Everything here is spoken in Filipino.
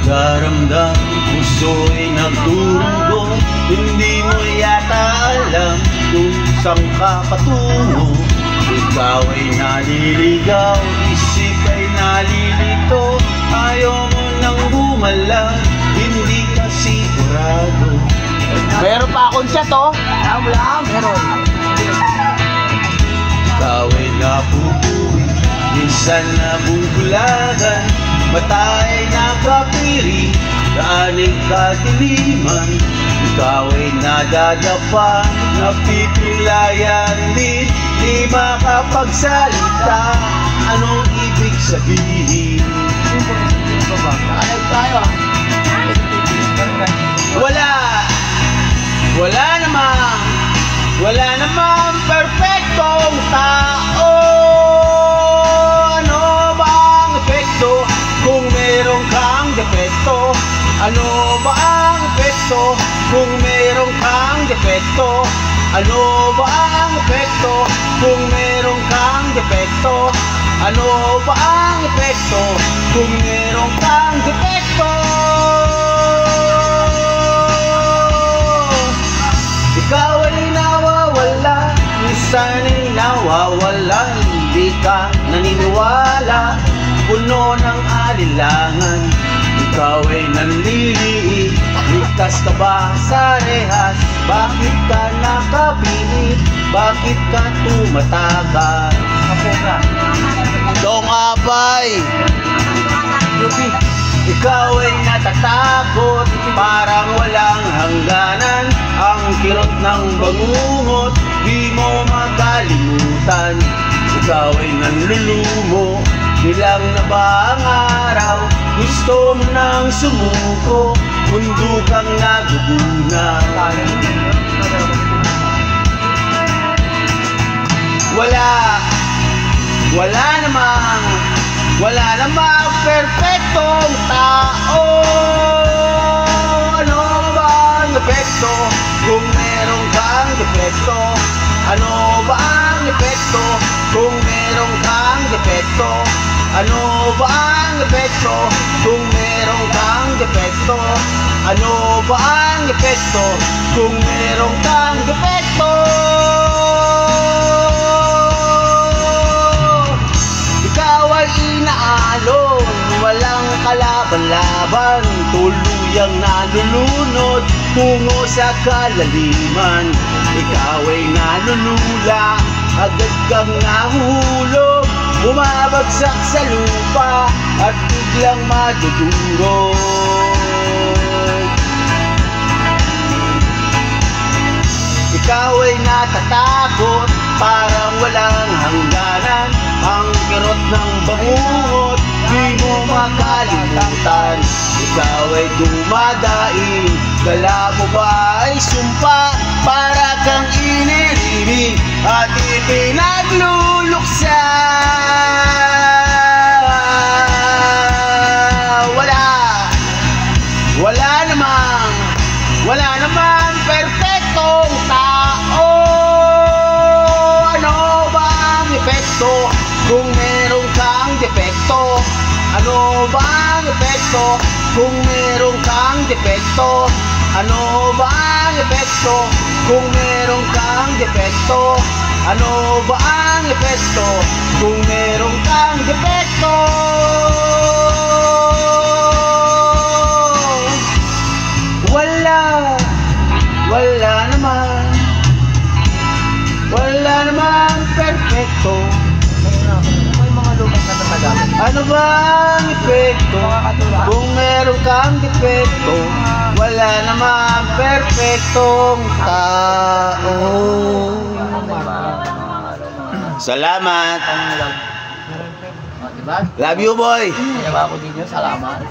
Daramdam, puso'y nagdurugo. Hindi mo yata alam kung saan ka patungo. Ikaw ay naliligaw, isip ay nalilito. Ayaw mo nang bumalang, hindi ka sigurado. Meron pa akong chat, oh. Wala, meron. Ikaw ay napupuwi, minsan nabubulagan. Mata ay nakapiri, daaning kadiliman. Ikaw ay nadadapa, napipilayan din. Di makapagsalita, anong ibig sabihin? Nakalag tayo. Wala namang perfectong tao. Ano ba ang epekto kung meron kang defekto? Ano ba ang epekto kung meron kang defekto? Ano ba ang epekto kung meron kang defekto? Ano ba ang epekto kung meron kang defekto? Ikaw ay nawawala, minsan ay nawawala. Hindi ka naniniwala, puno ng alilangan. Ikaw ay nanliliit, ligtas ka ba sa rehas? Bakit ka nakapilit? Bakit ka tumatakas? Dong abay, ikaw ay natatakot, parang walang hangganan. Ang kirot ng bangungot, di mo makalimutan. Ikaw ay nanlulumo, ilang na ba ang araw? Gusto mo nang sumuko, mundo kang nagugunaw. Wala namang perfectong tao. Ano ba ang epekto kung meron kang defekto? Ano ba ang epekto kung meron kang defekto? Ano ba ang epekto kung meron kang defekto? Ano ba ang epekto kung meron kang defekto? Ikaw ay inaalon, walang kalaban-laban. Tuluyang nalulunod tungo sa kalaliman. Ikaw ay nalulula, agad kang nahuhulog. Bumabagsak sa lupa at biglang madudurog. Ikaw ay natatakot, parang walang hangganan. Ang kirot ng bangungot, di mo makalimutan. Ikaw ay dumadaing, dala mo ba ay sumpa? Para kang iniibig at ipinagluluksa. Wala namang perfectong tao. Ano ba ang epekto kung meron kang defekto? Ano ba ang epekto kung meron kang defekto? Ano ba ang epekto kung meron kang defekto? Ano ba ang epekto kung meron kang defekto? Wala namang perfecto. May mga lumang natatagamit. Ano ba ang epekto kung meron kang defekto? Wala namang perfectong tao. Salamat. Diba? Love you, boy. Kaya ako din yun. Salamat.